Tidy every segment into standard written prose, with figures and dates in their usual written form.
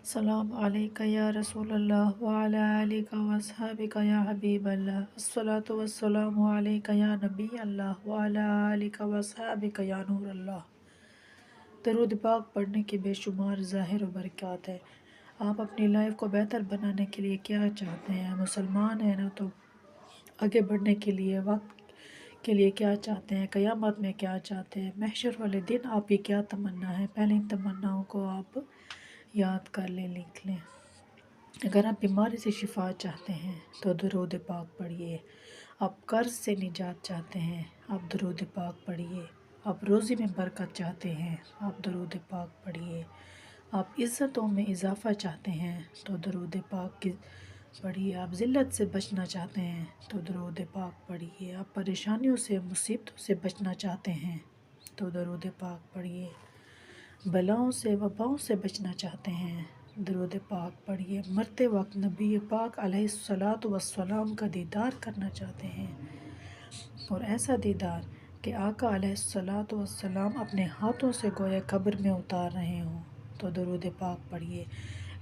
सलाम अलैका या रसूल अल्लाह व अला आलिका व अस्हाबिका या हबीब अल्लाह अस्सलातु वस्सलामु अलैका या नबी अल्लाह व अला आलिका व अस्हाबिका या नूर अल्लाह। दरूद पाक पढ़ने की बेशुमार ज़ाहिर व बरक़ात है। आप अपनी लाइफ को बेहतर बनाने के लिए क्या चाहते हैं? मुसलमान हैं ना, तो आगे बढ़ने के लिए वक्त के लिए क्या चाहते हैं? क़यामत में क्या चाहते हैं? महशर वाले दिन आपकी क्या तमन्ना है? पहले इन तमन्नाओं को आप याद कर लें, लिख लें। अगर आप बीमारी से शिफा चाहते हैं तो दरूद पाक पढ़िए। आप कर्ज से निजात चाहते हैं, आप दरूद पाक पढ़िए। आप रोज़ी में बरकत चाहते हैं, आप दरूद पाक पढ़िए। आप इज़्ज़तों में इजाफ़ा चाहते हैं तो दरूद पाक की पढ़िए। आप ज़िल्लत से बचना चाहते हैं तो दरूद पाक पढ़िए। आप परेशानियों से, मुसीबतों से बचना चाहते हैं तो दरूद पाक पढ़िए। बलाओं से, वबाओं से बचना चाहते हैं, दरूद पाक पढ़िए। मरते वक्त नबी पाक अलैहिस्सलातु वस्सलाम का दीदार करना चाहते हैं, और ऐसा दीदार कि आका अलैहिस्सलातु वस्सलाम अपने हाथों से गोया कब्र में उतार रहे हों, तो दरूद पाक पढ़िए।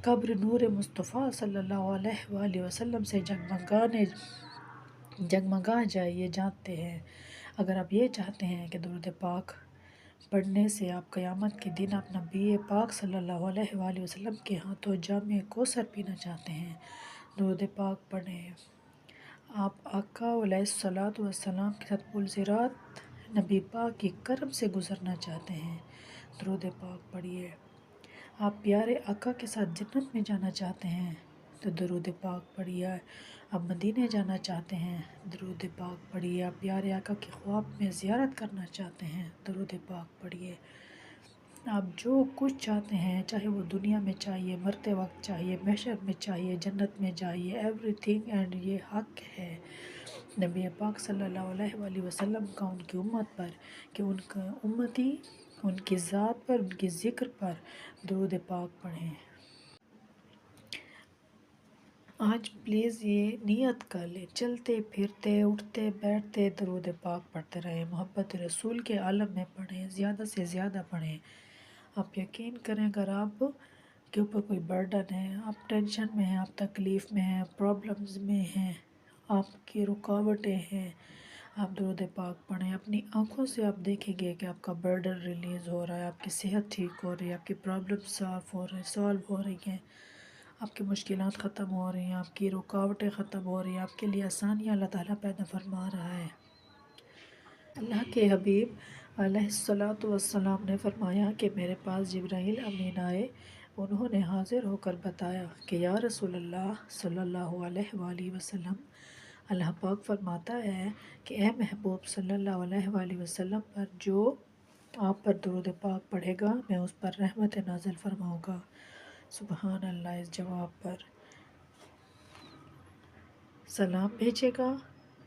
कब्र नूर मुस्तफ़ा सल्लल्लाहु अलैहि वसल्लम से जगमगा जाए, ये जानते हैं। अगर आप ये चाहते हैं कि दरूद पाक पढ़ने से आप क़यामत के दिन आप नबी पाक सल्लल्लाहु अलैहि वसल्लम के हाथों जामे कौसर पीना चाहते हैं, दरूद पाक पढ़ें। आप आका अलैहिस्सलातु वस्सलाम के साथ पुलसिरात नबी पाक की करम से गुज़रना चाहते हैं, दरूद पाक पढ़िए। आप प्यारे आका के साथ जन्नत में जाना चाहते हैं तो दरूद पाक पढ़िए। आप मदीने जाना चाहते हैं, दरूद पाक पढ़िए। आप प्यारे आका के ख्वाब में ज़ियारत करना चाहते हैं, दरूद पाक पढ़िए। आप जो कुछ चाहते हैं, चाहे वो दुनिया में चाहिए, मरते वक्त चाहिए, महशर में चाहिए, जन्नत में चाहिए, एवरीथिंग एंड ये हक है नबी पाक सल्लल्लाहु अलैहि वसल्लम का उनकी उम्मत पर कि उनका उम्मती उनकी ज़ात पर, उनकी ज़िक्र पर दरूद पाक पढ़ें। आज प्लीज़ ये नियत कर ले, चलते फिरते उठते बैठते दरूद पाक पढ़ते रहें। मोहब्बत रसूल के आलम में पढ़ें, ज़्यादा से ज़्यादा पढ़ें। आप यकीन करें, अगर आप के ऊपर कोई बर्डन है, आप टेंशन में हैं, आप तकलीफ़ में हैं, प्रॉब्लम्स में हैं, आपकी रुकावटें हैं, आप दरूद पाक पढ़ें। अपनी आँखों से आप देखेंगे कि आपका बर्डन रिलीज़ हो रहा है, आपकी सेहत ठीक हो रही है, आपकी प्रॉब्लम सॉल्व हो रही हैं, आपकी मुश्किलात ख़त्म हो रही हैं, आपकी रुकावटें ख़त्म हो रही हैं, आपके लिए आसानियाँ अल्लाह ताला पैदा फरमा रहा है। अल्लाह के हबीब अलैहिस्सलातु वस्सलाम ने फरमाया कि मेरे पास जिब्राइल अमीन आए। उन्होंने हाज़िर होकर बताया कि या रसूल अल्लाह सल्लल्लाहु अलैहि वसल्लम, अल्लाह पाक फरमाता है कि ए महबूब सल्लल्लाहु अलैहि वसल्लम पर जो आप पर दरूद पाक पढ़ेगा, मैं उस पर रहमत नाज़िल फरमाऊँगा। सुबहान अल्लाह। इस जवाब पर सलाम भेजेगा,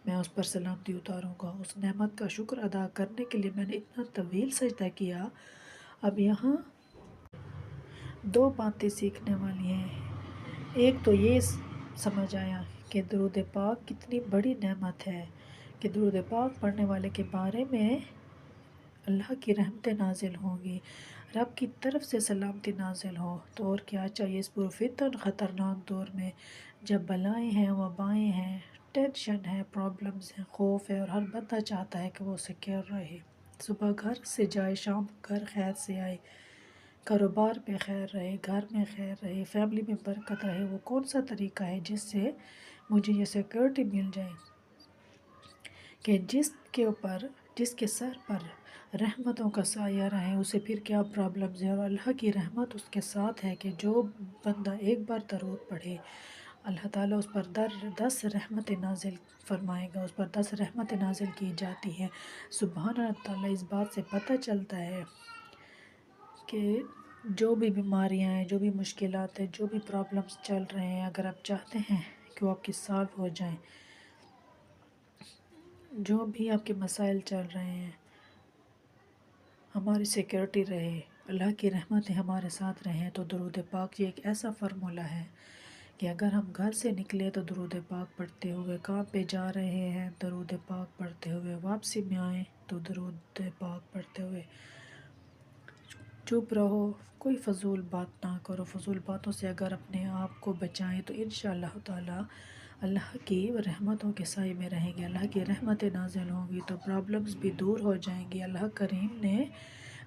मैं उस पर सलामती उतारूँगा। उस नेमत का शुक्र अदा करने के लिए मैंने इतना तवील सजदा किया। अब यहाँ दो बातें सीखने वाली हैं। एक तो ये समझ आया कि दरूद पाक कितनी बड़ी नेमत है, कि दरूद पाक पढ़ने वाले के बारे में अल्लाह की रहमतें नाजिल होंगी, रब की तरफ से सलामती नाजिल हो। तो और क्या चाहिए इस पुरफितन ख़तरनाक दौर में, जब बलाएँ हैं, वबाएँ हैं, टेंशन है, प्रॉब्लम्स हैं, खौफ है, और हर बंदा चाहता है कि वो सिक्योर रहे, सुबह घर से जाए, शाम घर खैर से आए, कारोबार पे खैर रहे, घर में खैर रहे, फैमिली में बरकत रहे। वो कौन सा तरीका है जिससे मुझे ये सिक्योरिटी मिल जाए कि जिसके सर पर रहमतों का साया रहे, उसे फिर क्या प्रॉब्लम्स है। और अल्लाह की रहमत उसके साथ है कि जो बंदा एक बार दरूद पढ़े, अल्लाह ताला उस पर 10 रहमतें नाजिल फरमाएगा, उस पर 10 रहमतें नाजिल की जाती हैं। सुभान अल्लाह ताला। इस बात से पता चलता है कि जो भी बीमारियां हैं, जो भी मुश्किलात हैं, जो भी प्रॉब्लम्स चल रहे हैं, अगर आप चाहते हैं कि वो आपकी सॉल्व हो जाएं, जो भी आपके मसाइल चल रहे हैं, हमारी सिक्योरिटी रहे, अल्लाह की रहमतें हमारे साथ रहें, तो दरूद पाक ये एक ऐसा फार्मूला है कि अगर हम घर से निकले तो दरूद पाक पढ़ते हुए, काम पे जा रहे हैं दरूद पाक पढ़ते हुए, वापसी में आए तो दरूद पाक पढ़ते हुए, چپ رہو، کوئی فضول بات نہ کرو۔ فضول باتوں سے اگر اپنے آپ کو بچائیں تو انشاءاللہ تعالی اللہ کی رحمتوں کے سائے میں رہیں گے، اللہ کی رحمتیں نازل ہوں گی تو پرابلمز بھی دور ہو جائیں گی۔ اللہ کریم نے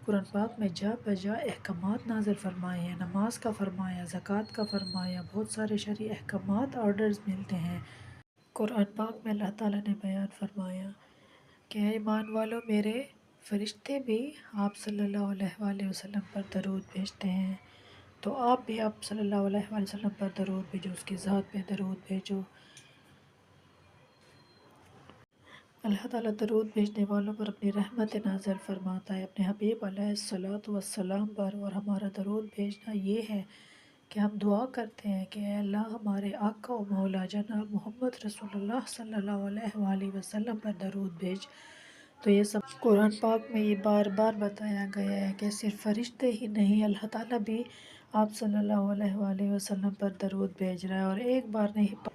قرآن پاک میں جا بجا احکامات نازل فرمائے ہیں، نماز کا فرمایا، زکوٰۃ کا فرمایا، بہت سارے شرعی احکامات آرڈرز ملتے ہیں۔ قرآن پاک میں اللہ تعالیٰ نے بیان فرمایا کہ اے ایمان والو، میرے فرشتے بھی آپ صلی اللہ علیہ وآلہ وسلم پر درود بھیجتے ہیں، تو آپ بھی آپ صلی اللہ علیہ وآلہ وسلم پر درود بھیجو، اس کی ذات پہ درود بھیجو۔ اللہ تعالیٰ درود بھیجنے والوں پر اپنی رحمت نازل فرماتا ہے، اپنے حبیب علیہ الصلوۃ والسلام پر۔ اور ہمارا درود بھیجنا یہ ہے کہ ہم دعا کرتے ہیں کہ اے اللہ ہمارے آقا و مولا جناب محمد رسول اللہ صلی اللہ علیہ وآلہ وسلم پر درود بھیج۔ تو یہ سب قرآن پاک میں یہ بار بار بتایا گیا ہے کہ صرف فرشتے ہی نہیں، اللہ تعالیٰ بھی آپ صلی اللہ علیہ وآلہ وسلم پر درود بھیج رہا ہے، اور ایک بار نہیں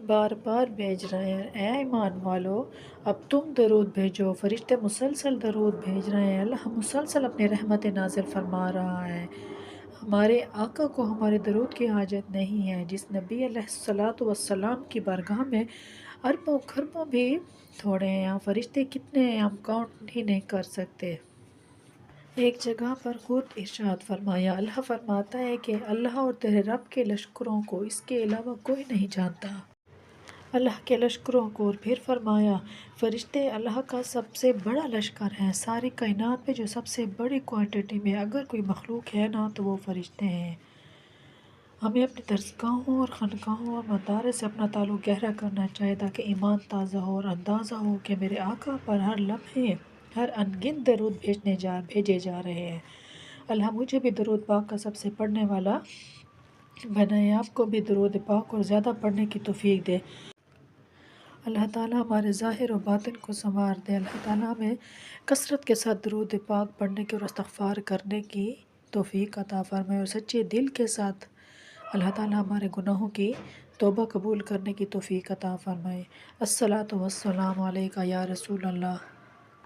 بار بار بھیج رہے ہیں۔ اے ایمان والو، اب تم درود بھیجو۔ فرشتے مسلسل درود بھیج رہے ہیں، اللہ مسلسل اپنی رحمت نازل فرما رہا ہے۔ ہمارے آقا کو ہمارے درود کی حاجت نہیں ہے، جس نبی علیہ الصلوۃ والسلام کی بارگاہ میں اربوں خربوں بھی تھوڑے ہیں، ہم فرشتے کتنے ہیں ہم کاؤنٹ ہی نہیں کر سکتے۔ ایک جگہ پر خود ارشاد فرمایا، اللہ فرماتا ہے کہ اللہ اور تیرے رب کے لشکروں کو اس کے علاوہ کوئی نہیں جانتا، اللہ کے لشکروں کو۔ اور پھر فرمایا فرشتے اللہ کا سب سے بڑا لشکر ہیں، ساری کائنات میں جو سب سے بڑی کوانٹٹی میں اگر کوئی مخلوق ہے نا تو وہ فرشتے ہیں۔ ہمیں اپنی درسگاہوں اور خانقاہوں اور مدارس سے اپنا تعلق گہرا کرنا چاہیے تاکہ ایمان تازہ ہو اور اندازہ ہو کہ میرے آقا پر ہر لمحے ہر انگنت درود بھیجے جا رہے ہیں۔ اللہ مجھے بھی درود پاک کا سب سے پڑھنے والا بنائے، آپ کو بھی درود پاک اور زیادہ پڑھنے کی توفیق دے۔ اللہ تعالیٰ ہمارے ظاہر و باطن کو سنوار دے۔ اللہ تعالیٰ ہمیں کثرت کے ساتھ درود پاک پڑھنے کی اور استغفار کرنے کی توفیق عطا فرمائے، اور سچے دل کے ساتھ اللہ تعالیٰ ہمارے گناہوں کی توبہ قبول کرنے کی توفیق عطا فرمائے۔ الصلاۃ والسلام علیکہ یا رسول اللہ۔